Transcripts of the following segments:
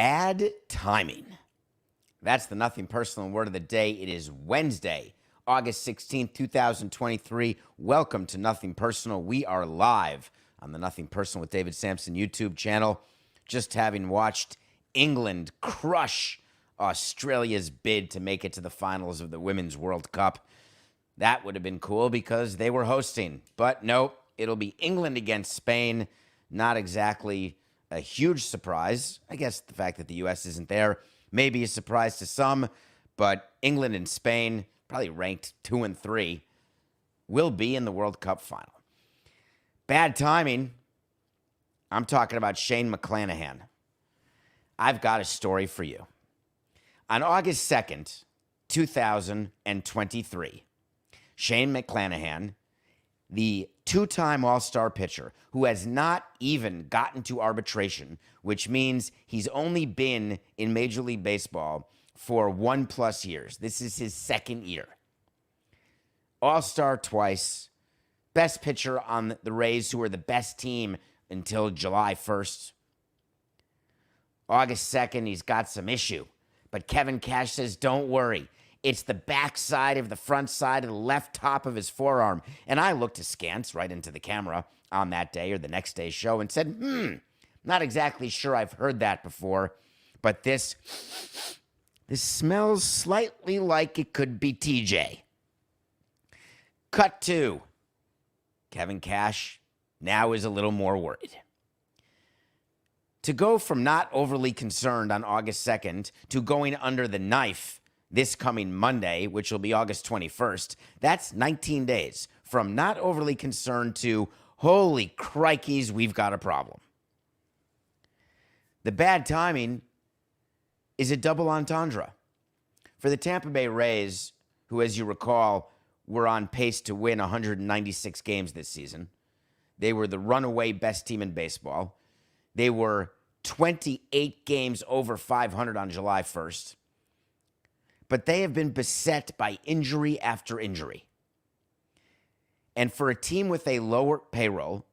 Bad timing. That's the Nothing Personal word of the day. It is Wednesday, August 16th, 2023. Welcome to Nothing Personal. We are live on the Nothing Personal with David Samson YouTube channel. Just having watched England crush Australia's bid to make it to the finals of the Women's World Cup. That would have been cool because they were hosting. But nope, it'll be England against Spain. Not exactly a huge surprise. I guess the fact that the U.S. isn't there may be a surprise to some, but England and Spain, probably ranked 2 and 3, will be in the World Cup final. Bad timing. I'm talking about Shane McClanahan. I've got a story for you. On August 2nd, 2023, Shane McClanahan, the two-time All-Star pitcher who has not even gotten to arbitration, which means he's only been in Major League Baseball for 1+ years. This is his second year. All-Star twice, best pitcher on the Rays, who were the best team until July 1st. August 2nd, he's got some issue. But Kevin Cash says, don't worry. It's the back side of the front side of the left top of his forearm. And I looked askance right into the camera on that day or the next day's show and said, not exactly sure I've heard that before, but this smells slightly like it could be TJ. Cut to Kevin Cash now is a little more worried. To go from not overly concerned on August 2nd to going under the knife this coming Monday, which will be August 21st, that's 19 days from not overly concerned to, holy crikeys, we've got a problem. The bad timing is a double entendre. For the Tampa Bay Rays, who, as you recall, were on pace to win 196 games this season, they were the runaway best team in baseball. They were 28 games over 500 on July 1st. But they have been beset by injury after injury. And for a team with a lower payroll,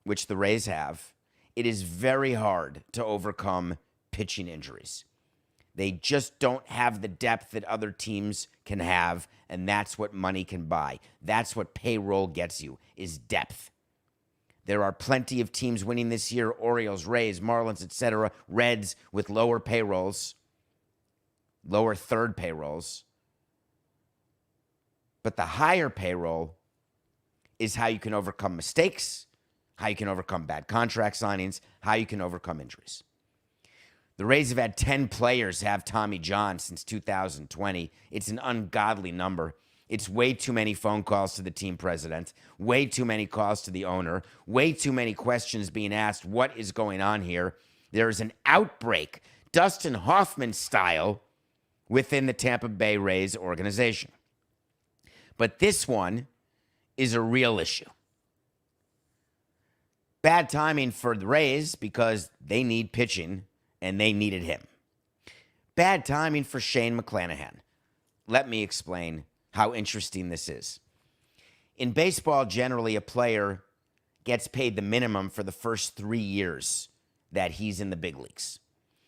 which the Rays have, it is very hard to overcome pitching injuries. They just don't have the depth that other teams can have, and that's what money can buy. That's what payroll gets you, is depth. There are plenty of teams winning this year, Orioles, Rays, Marlins, etc., Reds with lower payrolls, lower third payrolls. But the higher payroll is how you can overcome mistakes, how you can overcome bad contract signings, how you can overcome injuries. The Rays have had 10 players have Tommy John since 2020. It's an ungodly number. It's way too many phone calls to the team president, way too many calls to the owner, way too many questions being asked, what is going on here? There is an outbreak, Dustin Hoffman style, within the Tampa Bay Rays organization. But this one is a real issue. Bad timing for the Rays because they need pitching and they needed him. Bad timing for Shane McClanahan. Let me explain how interesting this is. In baseball, generally, a player gets paid the minimum for the first 3 years that he's in the big leagues.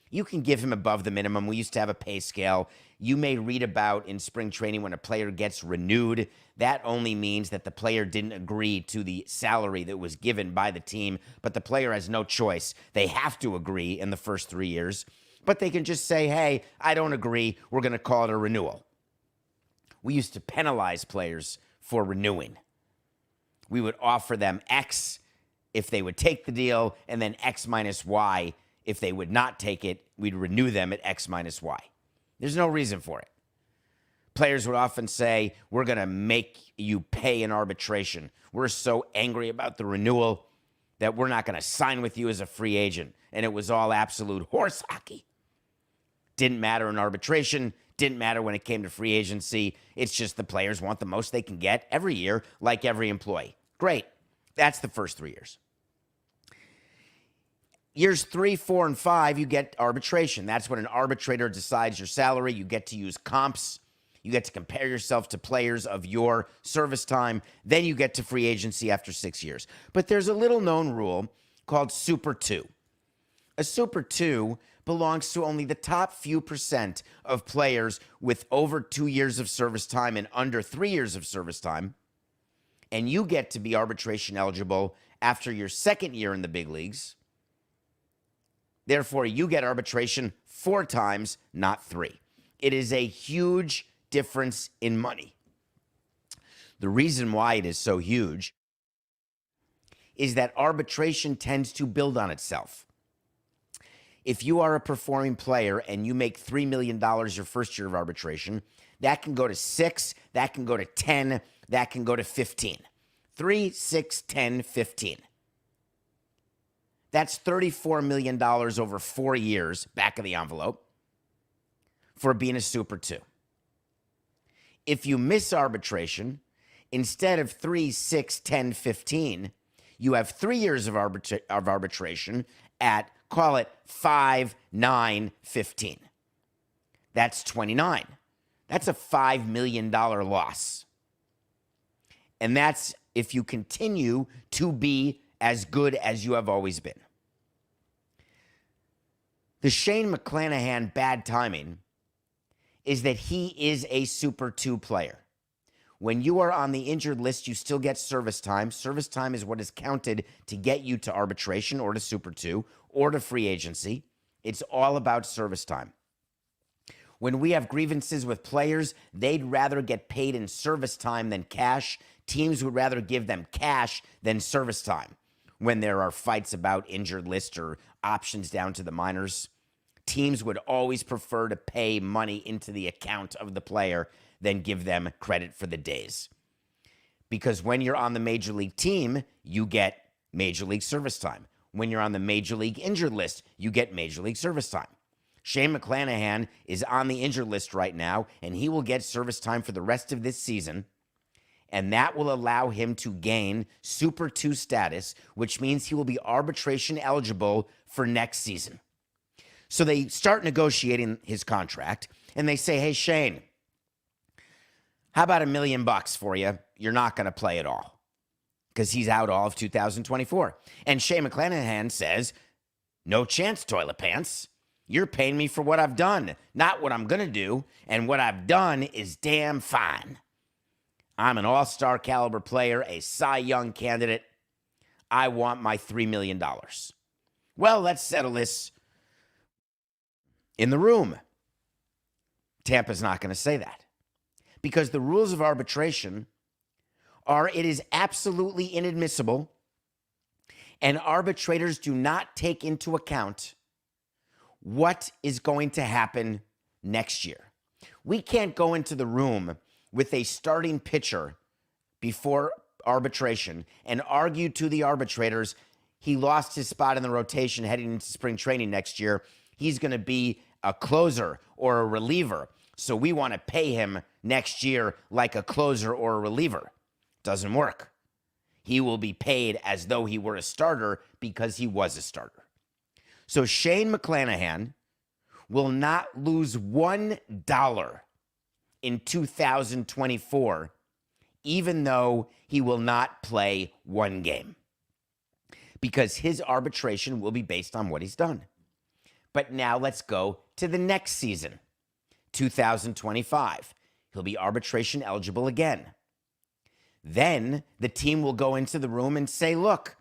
You can give him above the minimum. We used to have a pay scale. You may read about in spring training when a player gets renewed. That only means that the player didn't agree to the salary that was given by the team, but the player has no choice. They have to agree in the first 3 years, but they can just say, hey, I don't agree. We're going to call it a renewal. We used to penalize players for renewing. We would offer them X if they would take the deal, and then X minus Y if they would not take it. We'd renew them at X minus Y. There's no reason for it. Players would often say, we're going to make you pay in arbitration. We're so angry about the renewal that we're not going to sign with you as a free agent. And it was all absolute horse hockey. Didn't matter in arbitration. Didn't matter when it came to free agency. It's just the players want the most they can get every year, like every employee. Great. That's the first 3 years. Years 3, 4, and 5, you get arbitration. That's when an arbitrator decides your salary. You get to use comps. You get to compare yourself to players of your service time. Then you get to free agency after 6 years. But there's a little known rule called Super 2. A Super 2 belongs to only the top few percent of players with over 2 years of service time and under 3 years of service time. And you get to be arbitration eligible after your second year in the big leagues. Therefore, you get arbitration 4 times, not 3. It is a huge difference in money. The reason why it is so huge is that arbitration tends to build on itself. If you are a performing player and you make $3 million your first year of arbitration, that can go to 6, that can go to 10, that can go to 15. 3, 6, 10, 15. That's $34 million over 4 years, back of the envelope, for being a Super 2. If you miss arbitration, instead of 3, 6, 10, 15, you have 3 years of arbitration at, call it 5, 9, 15. That's 29. That's a $5 million loss. And that's if you continue to be as good as you have always been. The Shane McClanahan bad timing is that he is a Super 2 player. When you are on the injured list, you still get service time. Service time is what is counted to get you to arbitration or to Super 2 or to free agency. It's all about service time. When we have grievances with players, they'd rather get paid in service time than cash. Teams would rather give them cash than service time. When there are fights about injured list or options down to the minors, teams would always prefer to pay money into the account of the player than give them credit for the days. Because when you're on the major league team, you get major league service time. When you're on the major league injured list, you get major league service time. Shane McClanahan is on the injured list right now, and he will get service time for the rest of this season. And that will allow him to gain Super 2 status, which means he will be arbitration eligible for next season. So they start negotiating his contract, and they say, hey, Shane, how about $1 million for you? You're not going to play at all because he's out all of 2024. And Shane McClanahan says, no chance, toilet pants. You're paying me for what I've done, not what I'm going to do. And what I've done is damn fine. I'm an all-star caliber player, a Cy Young candidate. I want my $3 million. Well, let's settle this in the room. Tampa's not going to say that because the rules of arbitration are it is absolutely inadmissible and arbitrators do not take into account what is going to happen next year. We can't go into the room with a starting pitcher before arbitration and argue to the arbitrators he lost his spot in the rotation heading into spring training next year. He's going to be a closer or a reliever, so we want to pay him next year like a closer or a reliever. Doesn't work. He will be paid as though he were a starter because he was a starter. So Shane McClanahan will not lose $1 in 2024, even though he will not play one game, because his arbitration will be based on what he's done. But now let's go to the next season, 2025. He'll be arbitration eligible again. Then the team will go into the room and say, look,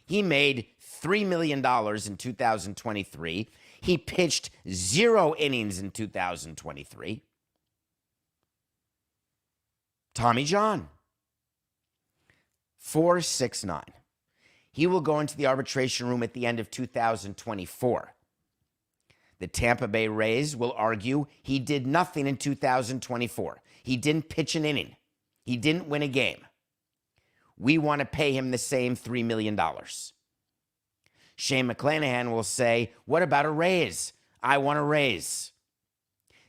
he made $3 million in 2023. He pitched 0 innings in 2023. Tommy John, 469. He will go into the arbitration room at the end of 2024. The Tampa Bay Rays will argue he did nothing in 2024. He didn't pitch an inning. He didn't win a game. We want to pay him the same $3 million. Shane McClanahan will say, what about a raise? I want a raise.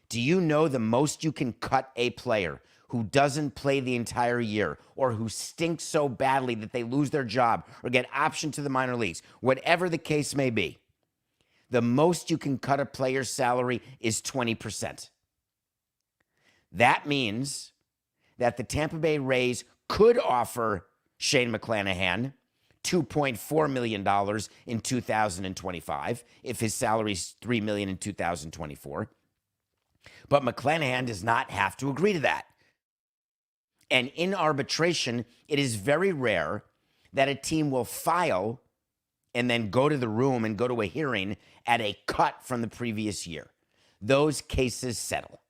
Do you know the most you can cut a player who doesn't play the entire year or who stinks so badly that they lose their job or get optioned to the minor leagues, whatever the case may be? The most you can cut a player's salary is 20%. That means that the Tampa Bay Rays could offer Shane McClanahan $2.4 million in 2025 if his salary is $3 million in 2024. But McClanahan does not have to agree to that. And in arbitration, it is very rare that a team will file and then go to the room and go to a hearing at a cut from the previous year. Those cases settle.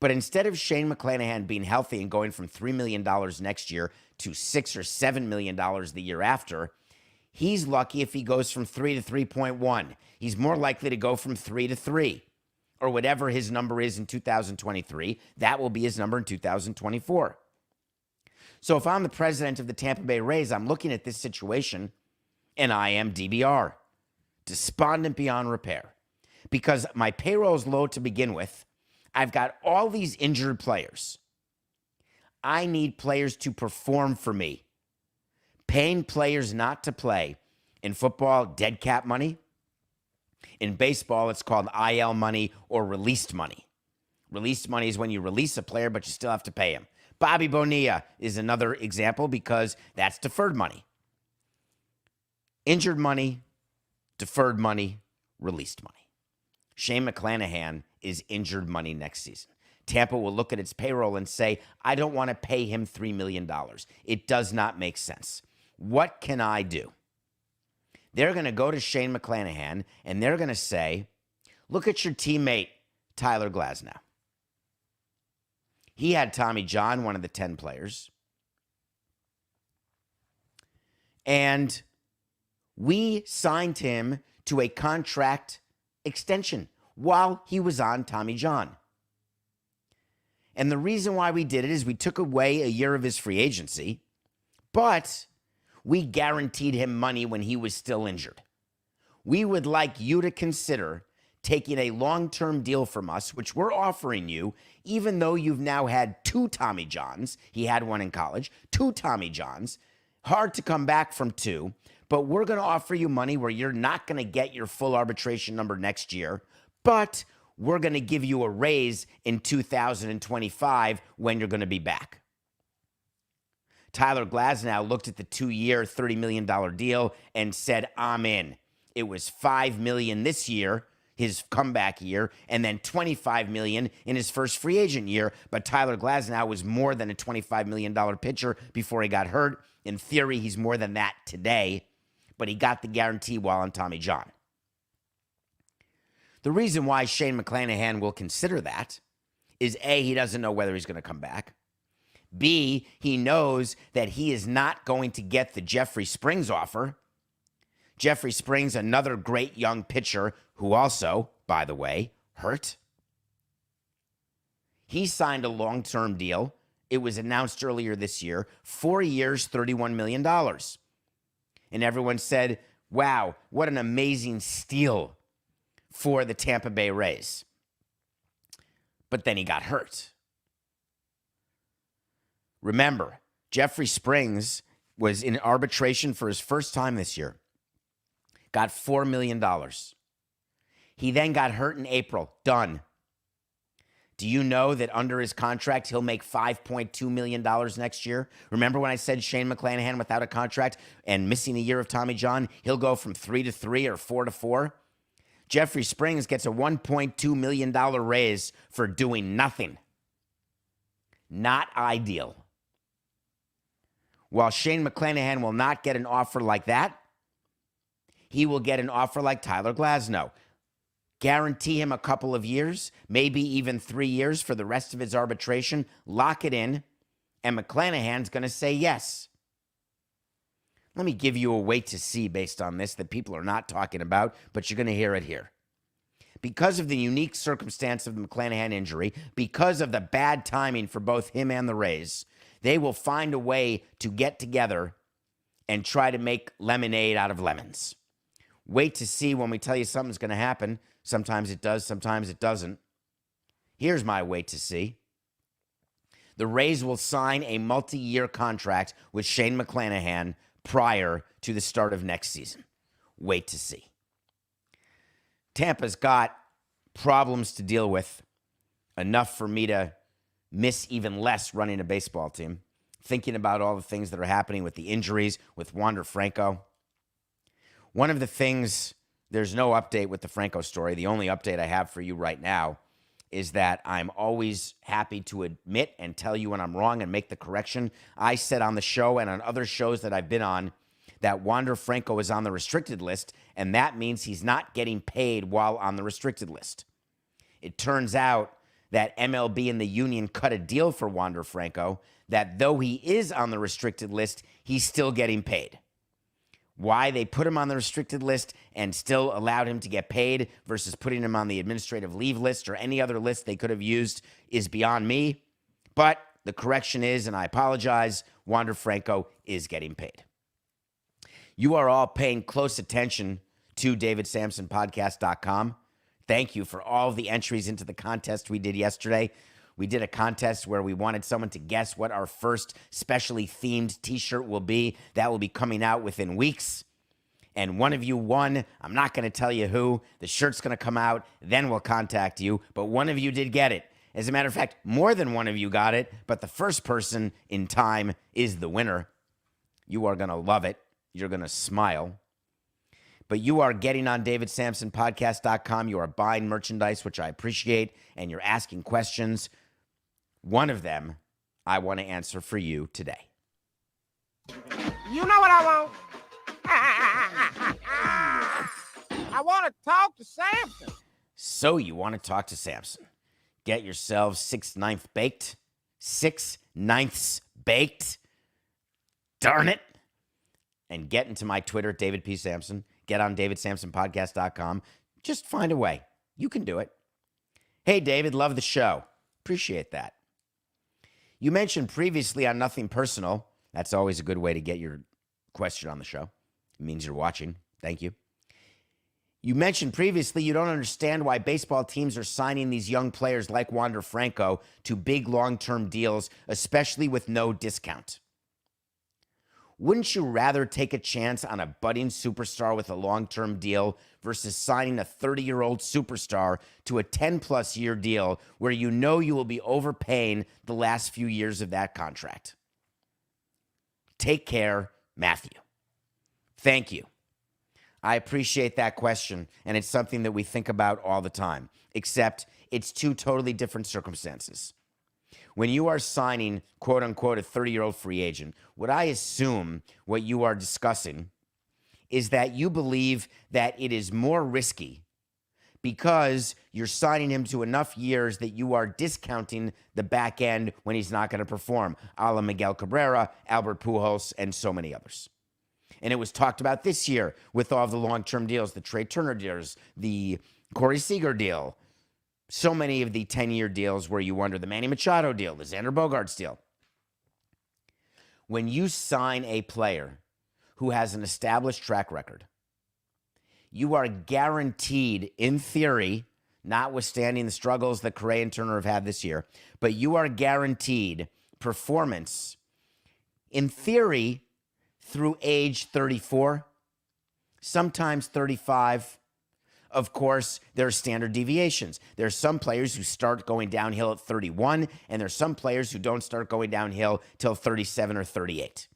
But instead of Shane McClanahan being healthy and going from $3 million next year to $6 or $7 million the year after, he's lucky if he goes from 3 to 3.1. He's more likely to go from 3 to 3, or whatever his number is in 2023. That will be his number in 2024. So if I'm the president of the Tampa Bay Rays, I'm looking at this situation, and I am DBR, despondent beyond repair, because my payroll is low to begin with. I've got all these injured players. I need players to perform for me. Paying players not to play. In football, dead cap money. In baseball, it's called IL money or released money. Released money is when you release a player, but you still have to pay him. Bobby Bonilla is another example because that's deferred money. Injured money, deferred money, released money. Shane McClanahan is injured money next season. Tampa will look at its payroll and say, I don't want to pay him $3 million. It does not make sense. What can I do? They're going to go to Shane McClanahan and they're going to say, look at your teammate, Tyler Glasnow. He had Tommy John, one of the 10 players. And we signed him to a contract extension while he was on Tommy John. And the reason why we did it is we took away a year of his free agency, but we guaranteed him money when he was still injured. We would like you to consider taking a long-term deal from us, which we're offering you, even though you've now had 2 Tommy Johns. He had one in college, 2 Tommy Johns. Hard to come back from 2, but we're going to offer you money where you're not going to get your full arbitration number next year, but we're going to give you a raise in 2025 when you're going to be back. Tyler Glasnow looked at the 2-year, $30 million deal and said, I'm in. It was $5 million this year, his comeback year, and then $25 million in his first free agent year. But Tyler Glasnow was more than a $25 million pitcher before he got hurt. In theory, he's more than that today, but he got the guarantee while on Tommy John. The reason why Shane McClanahan will consider that is A, he doesn't know whether he's going to come back. B, he knows that he is not going to get the Jeffrey Springs offer. Jeffrey Springs, another great young pitcher who also, by the way, hurt. He signed a long-term deal. It was announced earlier this year, 4 years, $31 million. And everyone said, wow, what an amazing steal for the Tampa Bay Rays. But then he got hurt. Remember, Jeffrey Springs was in arbitration for his first time this year. Got $4 million. He then got hurt in April. Done. Do you know that under his contract, he'll make $5.2 million next year? Remember when I said Shane McClanahan without a contract and missing a year of Tommy John, he'll go from 3 to 3 or 4 to 4? Jeffrey Springs gets a $1.2 million raise for doing nothing. Not ideal. While Shane McClanahan will not get an offer like that, he will get an offer like Tyler Glasnow. Guarantee him a couple of years, maybe even 3 years for the rest of his arbitration. Lock it in, and McClanahan's going to say yes. Let me give you a wait to see based on this that people are not talking about, but you're going to hear it here. Because of the unique circumstance of the McClanahan injury, because of the bad timing for both him and the Rays, they will find a way to get together and try to make lemonade out of lemons. Wait to see when we tell you something's going to happen. Sometimes it does, sometimes it doesn't. Here's my wait to see. The Rays will sign a multi-year contract with Shane McClanahan prior to the start of next season. Wait to see. Tampa's got problems to deal with, enough for me to miss even less running a baseball team. thinking about all the things that are happening with the injuries, with Wander Franco. One of the things, there's no update with the Franco story. The only update I have for you right now is that I'm always happy to admit and tell you when I'm wrong and make the correction. I said on the show and on other shows that I've been on that Wander Franco is on the restricted list, and that means he's not getting paid while on the restricted list. It turns out that MLB and the union cut a deal for Wander Franco that though he is on the restricted list, he's still getting paid. Why they put him on the restricted list and still allowed him to get paid versus putting him on the administrative leave list or any other list they could have used is beyond me. But the correction is, and I apologize, Wander Franco is getting paid. You are all paying close attention to DavidSamsonPodcast.com. Thank you for all the entries into the contest we did yesterday. We did a contest where we wanted someone to guess what our first specially themed t-shirt will be. That will be coming out within weeks. And one of you won. I'm not going to tell you who. The shirt's going to come out. Then we'll contact you. But one of you did get it. As a matter of fact, more than one of you got it. But the first person in time is the winner. You are going to love it. You're going to smile. But you are getting on DavidSamsonPodcast.com. You are buying merchandise, which I appreciate. And you're asking questions. One of them I want to answer for you today. You know what I want? I want to talk to Samson. So you want to talk to Samson. Get yourselves 6/9 baked. 6/9 baked. Darn it. And get into my Twitter, David P. Samson. Get on DavidSamsonPodcast.com. Just find a way. You can do it. Hey, David, love the show. Appreciate that. You mentioned previously on Nothing Personal. That's always a good way to get your question on the show. It means you're watching. Thank you. You mentioned previously you don't understand why baseball teams are signing these young players like Wander Franco to big long-term deals, especially with no discount. Wouldn't you rather take a chance on a budding superstar with a long-term deal versus signing a 30-year-old superstar to a 10-plus year deal where you know you will be overpaying the last few years of that contract? Take care, Matthew. Thank you. I appreciate that question, and it's something that we think about all the time, except it's two totally different circumstances. When you are signing, quote unquote, a 30-year-old free agent, what I assume what you are discussing is that you believe that it is more risky because you're signing him to enough years that you are discounting the back end when he's not going to perform, a la Miguel Cabrera, Albert Pujols, and so many others. And it was talked about this year with all of the long-term deals, the Trey Turner deals, the Corey Seager deal, so many of the 10-year deals where you wonder, the Manny Machado deal, the Xander Bogaerts deal. When you sign a player who has an established track record, you are guaranteed, in theory, notwithstanding the struggles that Correa and Turner have had this year, but you are guaranteed performance, in theory, through age 34, sometimes 35. Of course, there are standard deviations. There are some players who start going downhill at 31, and there are some players who don't start going downhill till 37 or 38.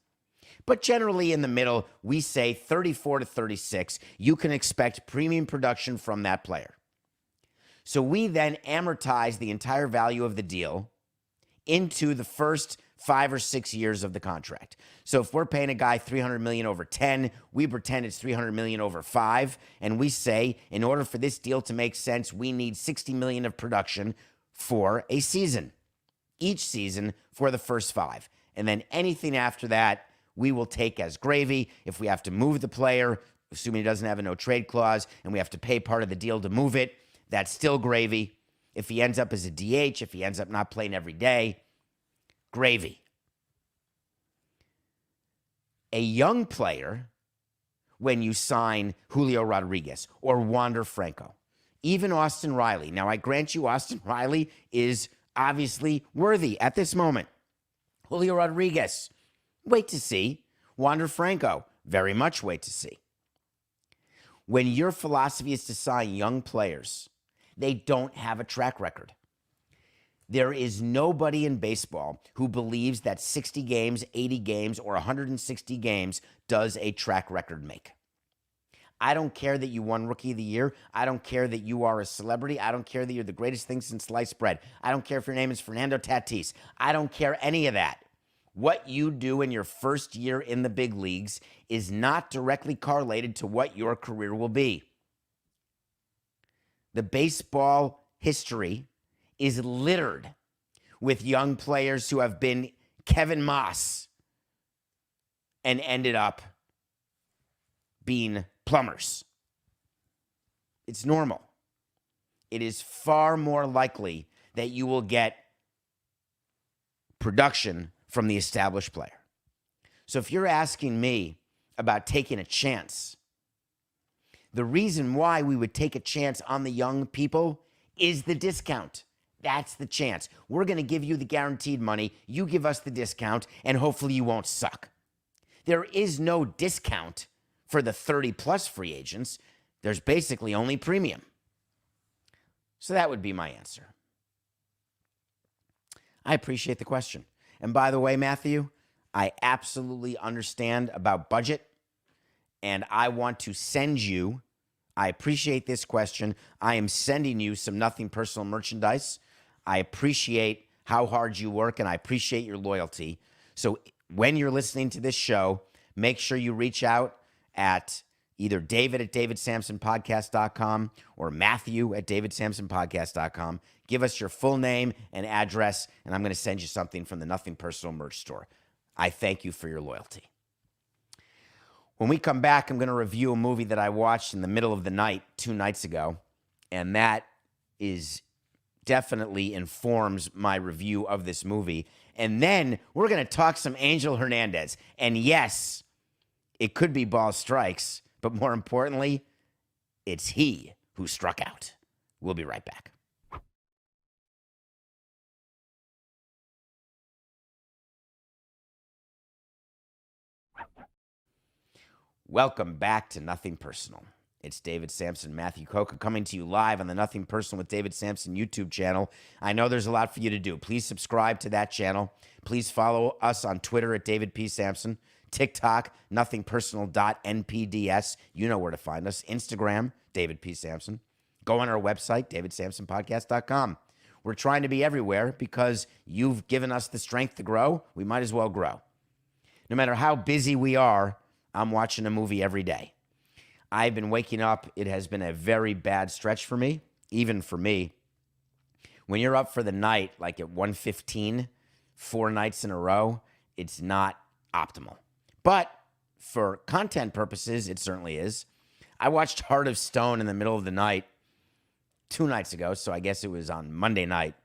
But generally in the middle, we say 34 to 36, you can expect premium production from that player. So we then amortize the entire value of the deal into the first 5 or 6 years of the contract. So if we're paying a guy $300 million over 10, we pretend it's $300 million over 5, and we say, in order for this deal to make sense, we need $60 million of production for a season, each season for the first 5. And then anything after that, we will take as gravy. If we have to move the player, assuming he doesn't have a no-trade clause, and we have to pay part of the deal to move it, that's still gravy. If he ends up as a DH, if he ends up not playing every day, gravy. A young player, when you sign Julio Rodriguez or Wander Franco, even Austin Riley. Now, I grant you Austin Riley is obviously worthy at this moment. Julio Rodriguez, wait to see. Wander Franco, very much wait to see. When your philosophy is to sign young players, they don't have a track record. There is nobody in baseball who believes that 60 games, 80 games, or 160 games does a track record make. I don't care that you won Rookie of the Year. I don't care that you are a celebrity. I don't care that you're the greatest thing since sliced bread. I don't care if your name is Fernando Tatis. I don't care any of that. What you do in your first year in the big leagues is not directly correlated to what your career will be. The baseball history is littered with young players who have been Kevin Moss and ended up being plumbers. It's normal. It is far more likely that you will get production from the established player. So if you're asking me about taking a chance, the reason why we would take a chance on the young people is the discount. That's the chance. We're going to give you the guaranteed money. You give us the discount, and hopefully you won't suck. There is no discount for the 30-plus free agents. There's basically only premium. So that would be my answer. I appreciate the question. And by the way, Matthew, I absolutely understand about budget, and I want to send you, I appreciate this question. I am sending you some Nothing Personal merchandise. I appreciate how hard you work, and I appreciate your loyalty. So when you're listening to this show, make sure you reach out at either David at davidsamsonpodcast.com or Matthew at davidsamsonpodcast.com. Give us your full name and address, and I'm going to send you something from the Nothing Personal merch store. I thank you for your loyalty. When we come back, I'm going to review a movie that I watched in the middle of the night 2 nights ago, and that is definitely informs my review of this movie. And then we're going to talk some Angel Hernandez. And yes, it could be ball strikes, but more importantly, it's he who struck out. We'll be right back. Welcome back to Nothing Personal. It's David Samson, Matthew Coca, coming to you live on the Nothing Personal with David Samson YouTube channel. I know there's a lot for you to do. Please subscribe to that channel. Please follow us on Twitter at David P. Samson, TikTok, nothingpersonal.npds. You know where to find us. Instagram, David P. Samson. Go on our website, davidsamsonpodcast.com. We're trying to be everywhere because you've given us the strength to grow. We might as well grow. No matter how busy we are, I'm watching a movie every day. I've been waking up. It has been a very bad stretch for me, even for me. When you're up for the night, like at 1:15, 4 nights in a row, it's not optimal. But for content purposes, it certainly is. I watched Heart of Stone in the middle of the night 2 nights ago, so I guess it was on Monday night.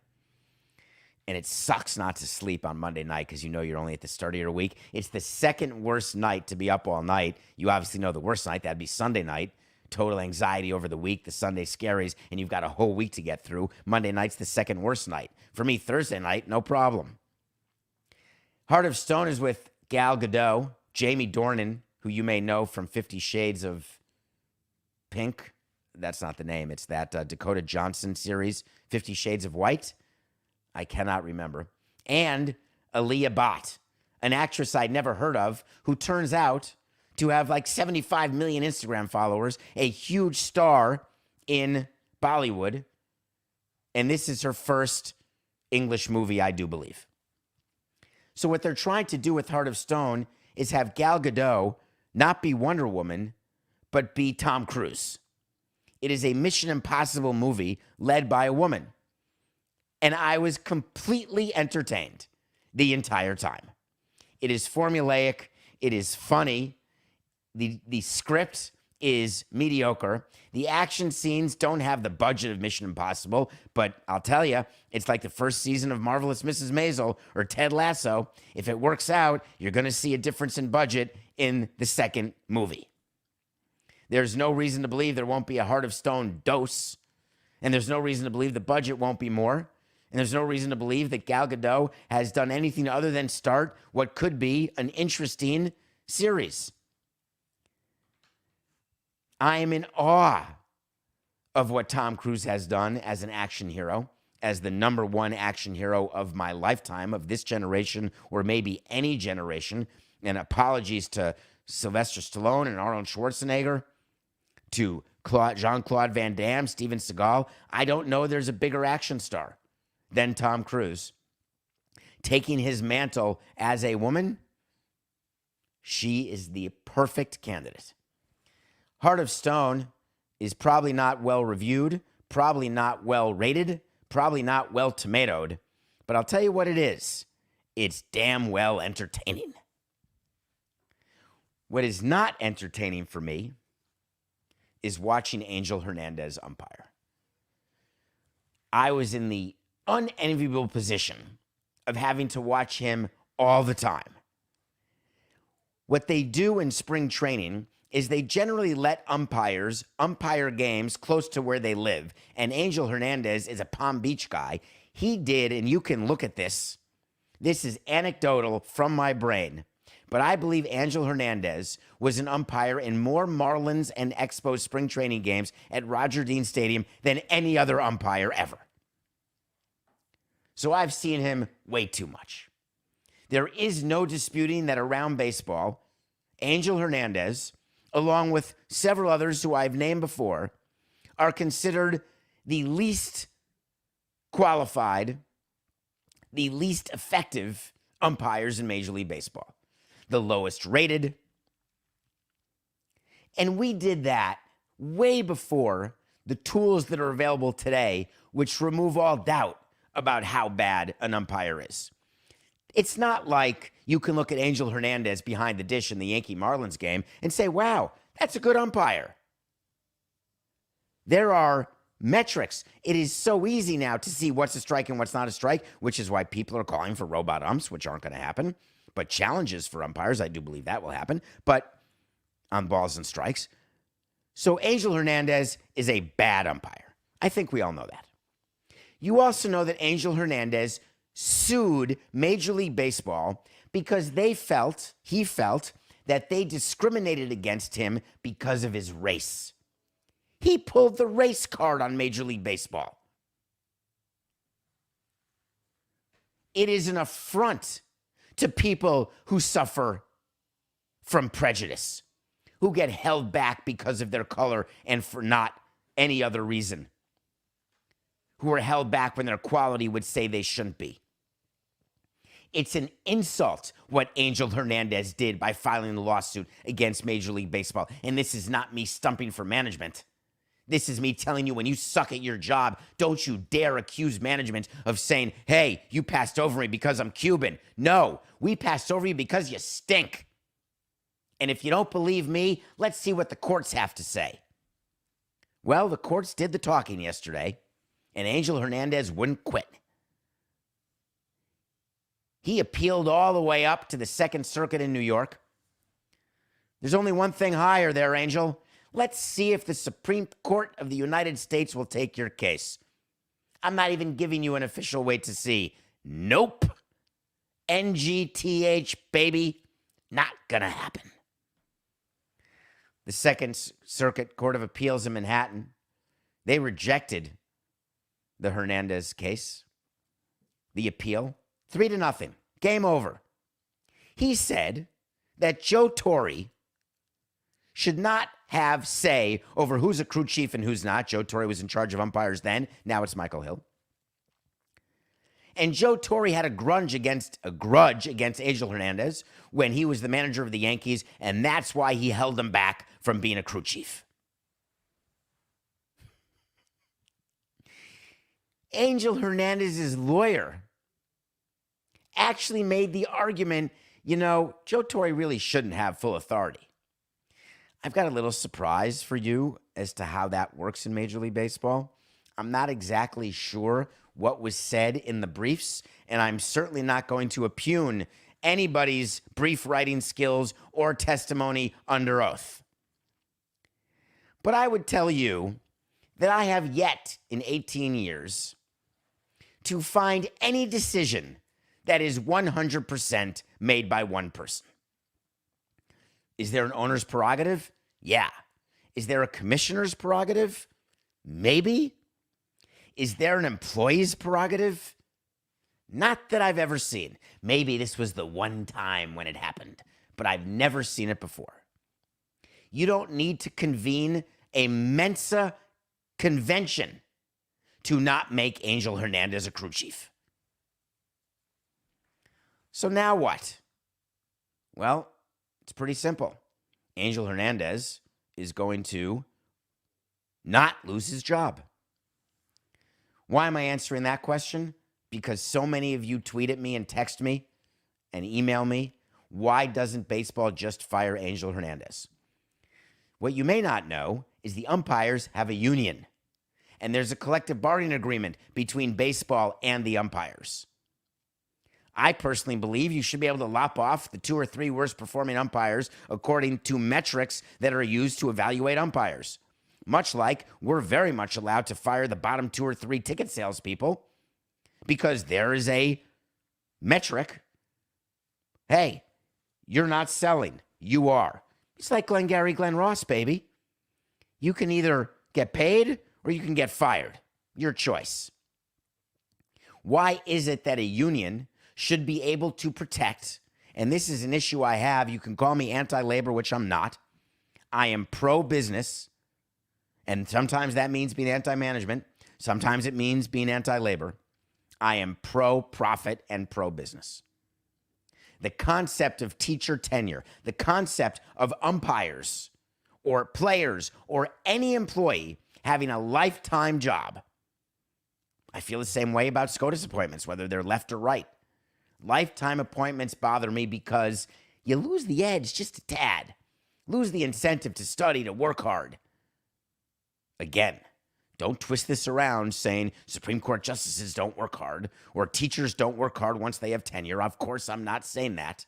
And it sucks not to sleep on Monday night because you know you're only at the start of your week. It's the second worst night to be up all night. You obviously know the worst night. That'd be Sunday night. Total anxiety over the week, the Sunday scaries, and you've got a whole week to get through. Monday night's the second worst night. For me, Thursday night, no problem. Heart of Stone is with Gal Gadot, Jamie Dornan, who you may know from 50 Shades of Pink. That's not the name. It's that Dakota Johnson series, 50 Shades of White. I cannot remember. And Aaliyah Bhatt, an actress I'd never heard of, who turns out to have like 75 million Instagram followers, a huge star in Bollywood. And this is her first English movie, I do believe. So what they're trying to do with Heart of Stone is have Gal Gadot not be Wonder Woman, but be Tom Cruise. It is a Mission Impossible movie led by a woman. And I was completely entertained the entire time. It is formulaic. It is funny. The script is mediocre. The action scenes don't have the budget of Mission Impossible, but I'll tell you, it's like the first season of Marvelous Mrs. Maisel or Ted Lasso. If it works out, you're going to see a difference in budget in the second movie. There's no reason to believe there won't be a Heart of Stone dose, and there's no reason to believe the budget won't be more. And there's no reason to believe that Gal Gadot has done anything other than start what could be an interesting series. I am in awe of what Tom Cruise has done as an action hero. as the number one action hero of my lifetime, of this generation, or maybe any generation. And apologies to Sylvester Stallone and Arnold Schwarzenegger, to Jean-Claude Van Damme, Steven Seagal. I don't know there's a bigger action star than Tom Cruise. Taking his mantle as a woman, she is the perfect candidate. Heart of Stone is probably not well reviewed, probably not well rated, probably not well tomatoed, but I'll tell you what it is. It's damn well entertaining. What is not entertaining for me is watching Angel Hernandez umpire. I was in the unenviable position of having to watch him all the time. What they do in spring training is they generally let umpires umpire games close to where they live. And Angel Hernandez is a Palm Beach guy. He did, and you can look at this. This is anecdotal from my brain. But I believe Angel Hernandez was an umpire in more Marlins and Expos spring training games at Roger Dean Stadium than any other umpire ever. So I've seen him way too much. There is no disputing that around baseball, Angel Hernandez, along with several others who I've named before, are considered the least qualified, the least effective umpires in Major League Baseball, the lowest rated. And we did that way before the tools that are available today, which remove all doubt about how bad an umpire is. It's not like you can look at Angel Hernandez behind the dish in the Yankee-Marlins game and say, wow, that's a good umpire. There are metrics. It is so easy now to see what's a strike and what's not a strike, which is why people are calling for robot umps, which aren't going to happen. But challenges for umpires, I do believe that will happen, but on balls and strikes. So Angel Hernandez is a bad umpire. I think we all know that. You also know that Angel Hernandez sued Major League Baseball because he felt that they discriminated against him because of his race. He pulled the race card on Major League Baseball. It is an affront to people who suffer from prejudice, who get held back because of their color and for not any other reason, who are held back when their quality would say they shouldn't be. It's an insult what Angel Hernandez did by filing the lawsuit against Major League Baseball. And this is not me stumping for management. This is me telling you, when you suck at your job, don't you dare accuse management of saying, hey, you passed over me because I'm Cuban. No, we passed over you because you stink. And if you don't believe me, let's see what the courts have to say. Well, the courts did the talking yesterday, and Angel Hernandez wouldn't quit. He appealed all the way up to the Second Circuit in New York. There's only one thing higher there, Angel. Let's see if the Supreme Court of the United States will take your case. I'm not even giving you an official wait to see. Nope. NGTH, baby. Not gonna happen. The Second Circuit Court of Appeals in Manhattan, they rejected the Hernandez case, the appeal, 3-0. Game over. He said that Joe Torre should not have say over who's a crew chief and who's not. Joe Torre was in charge of umpires then. Now it's Michael Hill. And Joe Torre had a grudge against Angel Hernandez when he was the manager of the Yankees, and that's why he held him back from being a crew chief. Angel Hernandez's lawyer actually made the argument, Joe Torre really shouldn't have full authority. I've got a little surprise for you as to how that works in Major League Baseball. I'm not exactly sure what was said in the briefs, and I'm certainly not going to impugn anybody's brief writing skills or testimony under oath. But I would tell you that I have yet in 18 years to find any decision that is 100% made by one person. Is there an owner's prerogative? Yeah. Is there a commissioner's prerogative? Maybe. Is there an employee's prerogative? Not that I've ever seen. Maybe this was the one time when it happened, but I've never seen it before. You don't need to convene a Mensa convention to not make Angel Hernandez a crew chief. So now what? Well, it's pretty simple. Angel Hernandez is going to not lose his job. Why am I answering that question? Because so many of you tweet at me and text me and email me, why doesn't baseball just fire Angel Hernandez? What you may not know is the umpires have a union, and there's a collective bargaining agreement between baseball and the umpires. I personally believe you should be able to lop off the 2 or 3 worst performing umpires according to metrics that are used to evaluate umpires. Much like we're very much allowed to fire the bottom 2 or 3 ticket salespeople because there is a metric. Hey, you're not selling. You are. It's like Glengarry Glen Ross, baby. You can either get paid or you can get fired. Your choice. Why is it that a union should be able to protect, and this is an issue I have, you can call me anti-labor, which I'm not. I am pro-business, and sometimes that means being anti-management. Sometimes it means being anti-labor. I am pro-profit and pro-business. The concept of teacher tenure, the concept of umpires or players or any employee having a lifetime job. I feel the same way about SCOTUS appointments, whether they're left or right. Lifetime appointments bother me because you lose the edge just a tad. Lose the incentive to study, to work hard. Again, don't twist this around saying Supreme Court justices don't work hard or teachers don't work hard once they have tenure. Of course, I'm not saying that.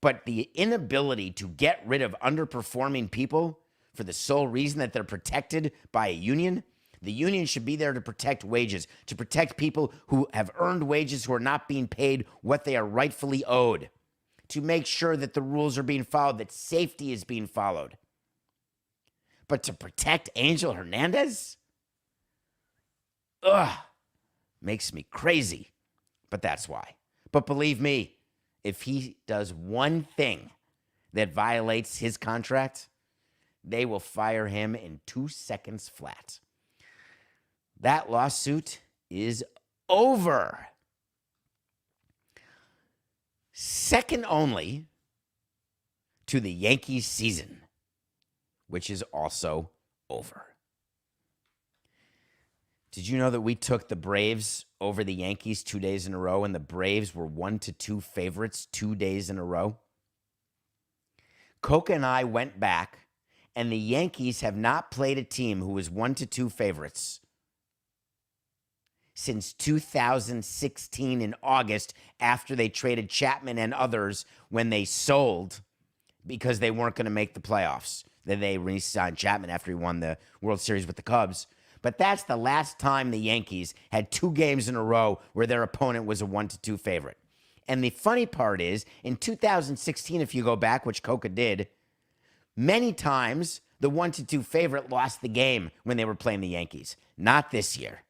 But the inability to get rid of underperforming people for the sole reason that they're protected by a union, the union should be there to protect wages, to protect people who have earned wages who are not being paid what they are rightfully owed, to make sure that the rules are being followed, that safety is being followed. But to protect Angel Hernandez? Makes me crazy. But that's why. But believe me, if he does one thing that violates his contract, they will fire him in 2 seconds flat. That lawsuit is over. Second only to the Yankees season, which is also over. Did you know that we took the Braves over the Yankees 2 days in a row, and the Braves were 1-2 favorites 2 days in a row? Coca and I went back, and the Yankees have not played a team who was 1-2 favorites since 2016 in August, after they traded Chapman and others when they sold because they weren't going to make the playoffs. Then they re-signed Chapman after he won the World Series with the Cubs. But that's the last time the Yankees had 2 games in a row where their opponent was a 1-2 favorite. And the funny part is, in 2016, if you go back, which Coca did, many times the 1-2 favorite lost the game when they were playing the Yankees. Not this year.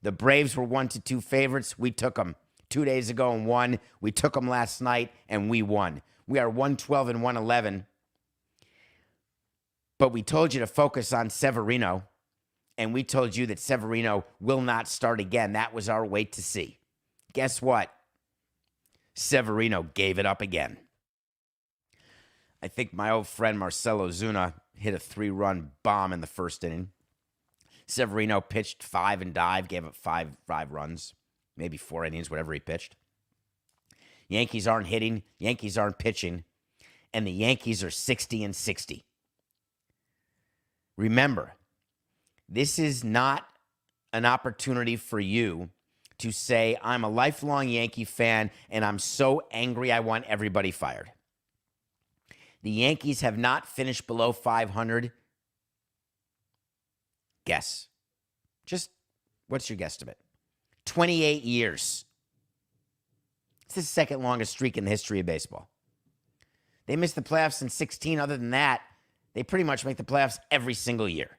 The Braves were 1-2 favorites. We took them 2 days ago and won. We took them last night and we won. We are 112 and 111. But we told you to focus on Severino, and we told you that Severino will not start again. That was our wait to see. Guess what? Severino gave it up again. I think my old friend Marcelo Zuna hit a 3-run bomb in the first inning. Severino pitched 5 and dived, gave up five runs, maybe 4 innings, whatever he pitched. Yankees aren't hitting, Yankees aren't pitching, and the Yankees are 60 and 60. Remember, this is not an opportunity for you to say, I'm a lifelong Yankee fan and I'm so angry I want everybody fired. The Yankees have not finished below 500. Guess. Just what's your guesstimate? 28 years. It's the second longest streak in the history of baseball. They missed the playoffs in 16. Other than that, they pretty much make the playoffs every single year.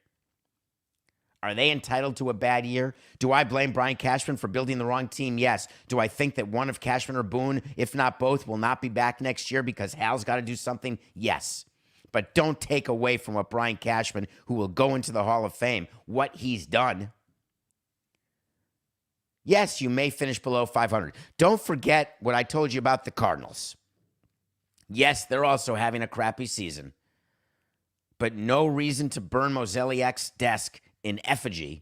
Are they entitled to a bad year? Do I blame Brian Cashman for building the wrong team? Yes. Do I think that one of Cashman or Boone, if not both, will not be back next year because Hal's got to do something? Yes. But don't take away from what Brian Cashman, who will go into the Hall of Fame, what he's done. Yes, you may finish below 500. Don't forget what I told you about the Cardinals. Yes, they're also having a crappy season. But no reason to burn Mozeliak's desk in effigy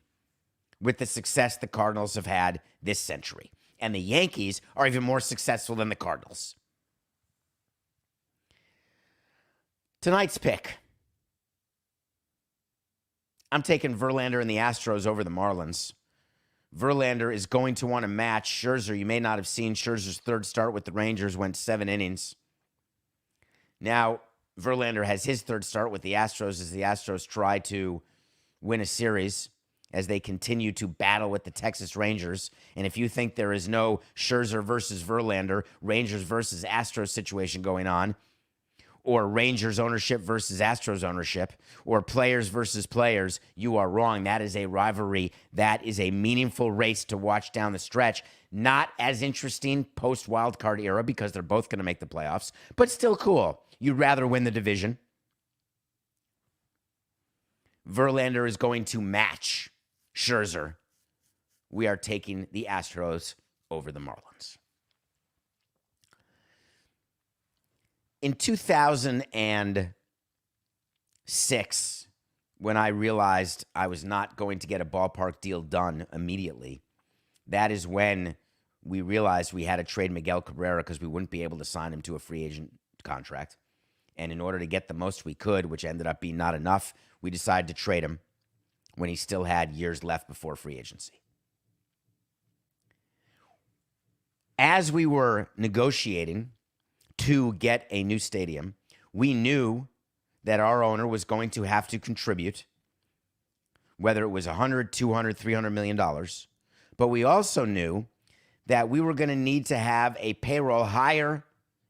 with the success the Cardinals have had this century. And the Yankees are even more successful than the Cardinals. Tonight's pick. I'm taking Verlander and the Astros over the Marlins. Verlander is going to want to match Scherzer. You may not have seen Scherzer's third start with the Rangers, went 7 innings. Now, Verlander has his third start with the Astros as the Astros try to win a series as they continue to battle with the Texas Rangers. And if you think there is no Scherzer versus Verlander, Rangers versus Astros situation going on, or Rangers ownership versus Astros ownership, or players versus players, you are wrong. That is a rivalry. That is a meaningful race to watch down the stretch. Not as interesting post-wildcard era because they're both going to make the playoffs, but still cool. You'd rather win the division. Verlander is going to match Scherzer. We are taking the Astros over the Marlins. In 2006, when I realized I was not going to get a ballpark deal done immediately, that is when we realized we had to trade Miguel Cabrera because we wouldn't be able to sign him to a free agent contract. And in order to get the most we could, which ended up being not enough, we decided to trade him when he still had years left before free agency. As we were negotiating to get a new stadium, we knew that our owner was going to have to contribute, whether it was $100, $200, $300 million. But we also knew that we were going to need to have a payroll higher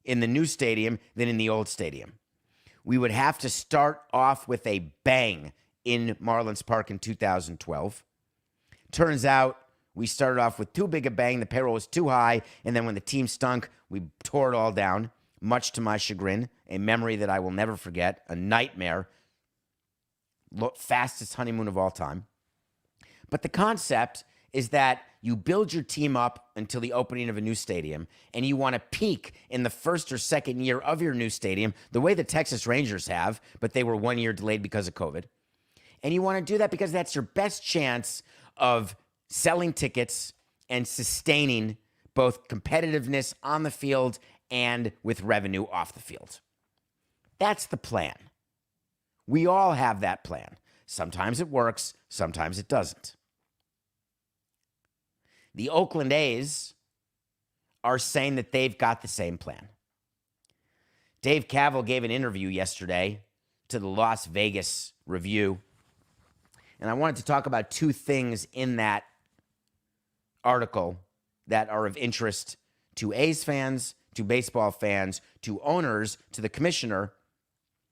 in the new stadium than in the old stadium. We would have to start off with a bang in Marlins Park in 2012. Turns out we started off with too big a bang. The payroll was too high. And then when the team stunk, we tore it all down, much to my chagrin, a memory that I will never forget, a nightmare, fastest honeymoon of all time. But the concept is that you build your team up until the opening of a new stadium, and you want to peak in the first or second year of your new stadium, the way the Texas Rangers have, but they were 1 year delayed because of COVID. And you want to do that because that's your best chance of selling tickets and sustaining both competitiveness on the field and with revenue off the field. That's the plan. We all have that plan. Sometimes it works, sometimes it doesn't. The Oakland A's are saying that they've got the same plan. Dave Kaval gave an interview yesterday to the Las Vegas Review, and I wanted to talk about two things in that article that are of interest to A's fans, to baseball fans, to owners, to the commissioner,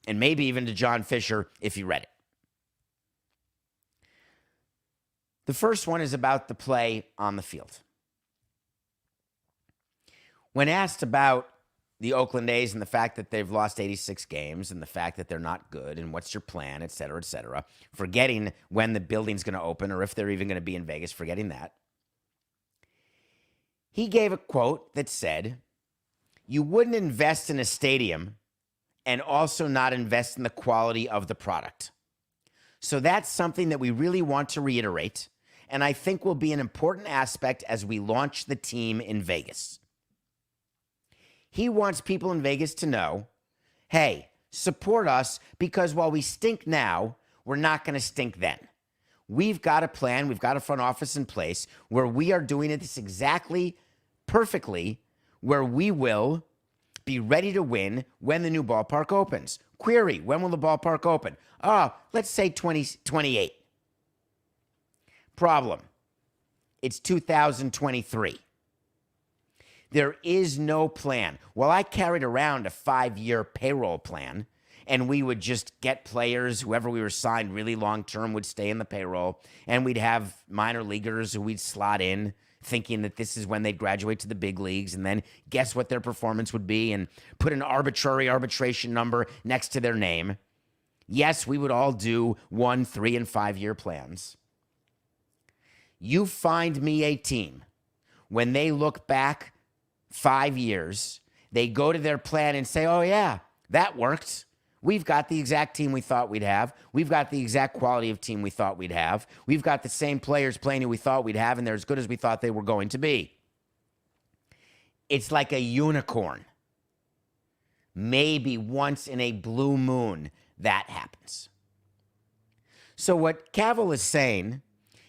and maybe even to John Fisher if you read it. The first one is about the play on the field. When asked about the Oakland A's and the fact that they've lost 86 games and the fact that they're not good and what's your plan, et cetera, forgetting when the building's going to open or if they're even going to be in Vegas, forgetting that, he gave a quote that said, "You wouldn't invest in a stadium and also not invest in the quality of the product." So that's something that we really want to reiterate, and I think will be an important aspect as we launch the team in Vegas. He wants people in Vegas to know, hey, support us because while we stink now, we're not going to stink then. We've got a plan, we've got a front office in place where we are doing this exactly perfectly, where we will be ready to win when the new ballpark opens. Query, when will the ballpark open? Let's say 2028. Problem, it's 2023. There is no plan. Well, I carried around a 5-year payroll plan, and we would just get players, whoever we were signed really long term would stay in the payroll, and we'd have minor leaguers who we'd slot in thinking that this is when they'd graduate to the big leagues, and then guess what their performance would be and put an arbitrary arbitration number next to their name. Yes, we would all do 1, 3, and 5 year plans. You find me a team, when they look back 5 years, they go to their plan and say, oh yeah, that worked. We've got the exact team we thought we'd have. We've got the exact quality of team we thought we'd have. We've got the same players playing who we thought we'd have, and they're as good as we thought they were going to be. It's like a unicorn. Maybe once in a blue moon that happens. So what Cavill is saying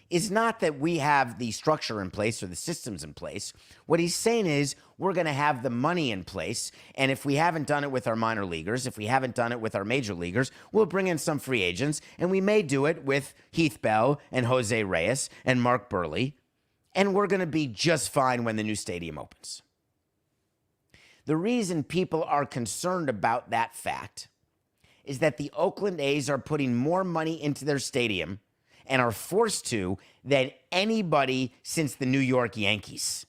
is not that we have the structure in place or the systems in place. What he's saying is we're going to have the money in place, and if we haven't done it with our minor leaguers, if we haven't done it with our major leaguers, we'll bring in some free agents, and we may do it with Heath Bell and Jose Reyes and Mark Burley, and we're going to be just fine when the new stadium opens. The reason people are concerned about that fact is that the Oakland A's are putting more money into their stadium and are forced to than anybody since the New York Yankees.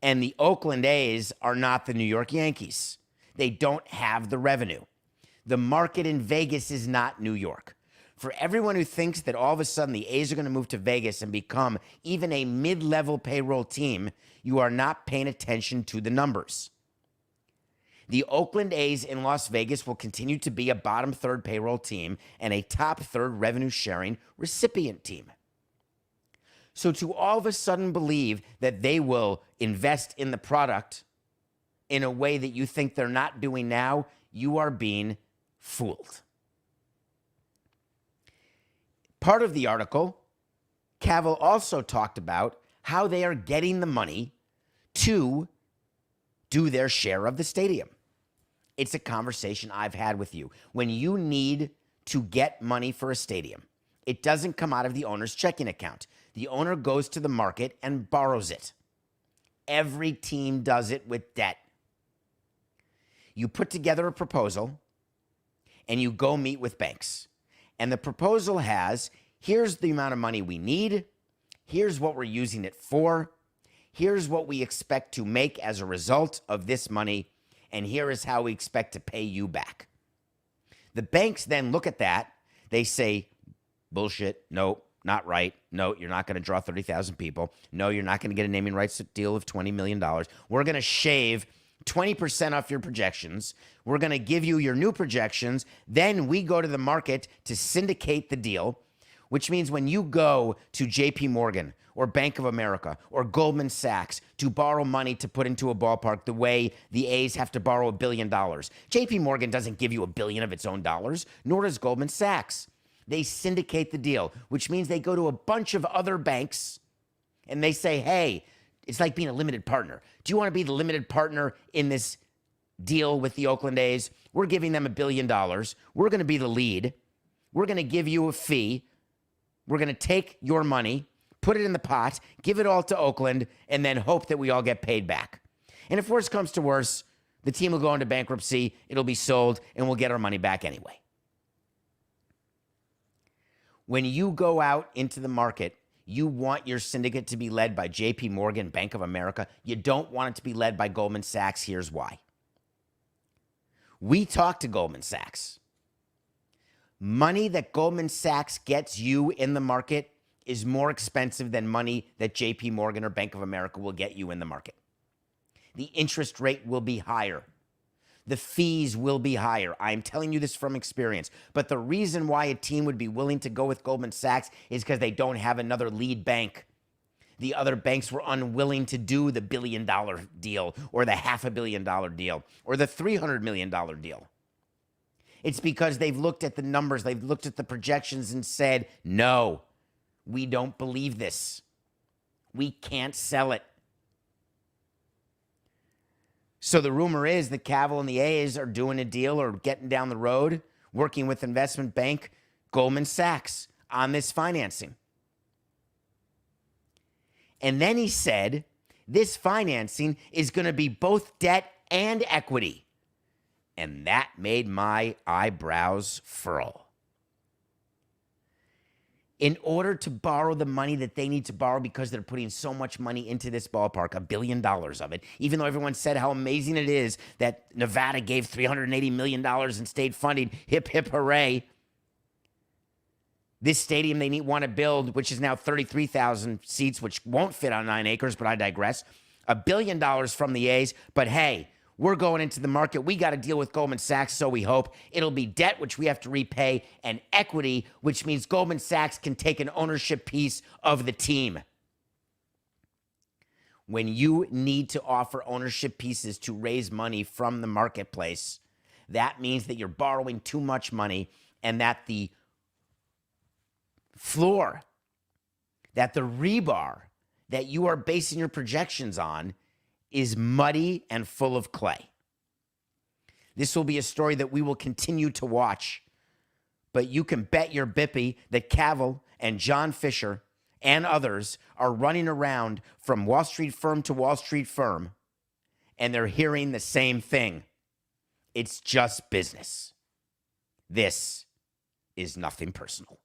And the Oakland A's are not the New York Yankees. They don't have the revenue. The market in Vegas is not New York. For everyone who thinks that all of a sudden the A's are going to move to Vegas and become even a mid-level payroll team, you are not paying attention to the numbers. The Oakland A's in Las Vegas will continue to be a bottom third payroll team and a top third revenue sharing recipient team. So to all of a sudden believe that they will invest in the product in a way that you think they're not doing now, you are being fooled. Part of the article, Cavill also talked about how they are getting the money to do their share of the stadium. It's a conversation I've had with you. When you need to get money for a stadium, it doesn't come out of the owner's checking account. The owner goes to the market and borrows it. Every team does it with debt. You put together a proposal and you go meet with banks. And the proposal has, here's the amount of money we need. Here's what we're using it for. Here's what we expect to make as a result of this money. And here is how we expect to pay you back. The banks then look at that. They say, bullshit, no, not right. No, you're not going to draw 30,000 people. No, you're not going to get a naming rights deal of $20 million. We're going to shave 20% off your projections. We're going to give you your new projections. Then we go to the market to syndicate the deal, which means when you go to JP Morgan or Bank of America or Goldman Sachs to borrow money to put into a ballpark the way the A's have to borrow $1 billion, JP Morgan doesn't give you $1 billion of its own dollars, nor does Goldman Sachs. They syndicate the deal, which means they go to a bunch of other banks and they say, hey, it's like being a limited partner. Do you want to be the limited partner in this deal with the Oakland A's? We're giving them $1 billion. We're going to be the lead. We're going to give you a fee. We're going to take your money, put it in the pot, give it all to Oakland, and then hope that we all get paid back. And if worse comes to worse, the team will go into bankruptcy, it'll be sold, and we'll get our money back anyway. When you go out into the market, you want your syndicate to be led by JP Morgan, Bank of America. You don't want it to be led by Goldman Sachs. Here's why. We talked to Goldman Sachs. Money that Goldman Sachs gets you in the market is more expensive than money that JP Morgan or Bank of America will get you in the market. The interest rate will be higher. The fees will be higher. I'm telling you this from experience. But the reason why a team would be willing to go with Goldman Sachs is because they don't have another lead bank. The other banks were unwilling to do the $1 billion deal or the $500 million deal or the $300 million deal. It's because they've looked at the numbers, they've looked at the projections and said, no, we don't believe this. We can't sell it. So the rumor is that Cavill and the A's are doing a deal or getting down the road, working with investment bank Goldman Sachs on this financing. And then he said, this financing is going to be both debt and equity. And that made my eyebrows furl. In order to borrow the money that they need to borrow because they're putting so much money into this ballpark, $1 billion of it, even though everyone said how amazing it is that Nevada gave $380 million in state funding, hip, hip, hooray. This stadium they want to build, which is now 33,000 seats, which won't fit on 9 acres, but I digress. $1 billion from the A's, but hey, we're going into the market. We got to deal with Goldman Sachs, so we hope. It'll be debt, which we have to repay, and equity, which means Goldman Sachs can take an ownership piece of the team. When you need to offer ownership pieces to raise money from the marketplace, that means that you're borrowing too much money and that the floor, that the rebar that you are basing your projections on is muddy and full of clay. This will be a story that we will continue to watch, but you can bet your bippy that Cavill and John Fisher and others are running around from Wall Street firm to Wall Street firm, and they're hearing the same thing. It's just business. This is nothing personal.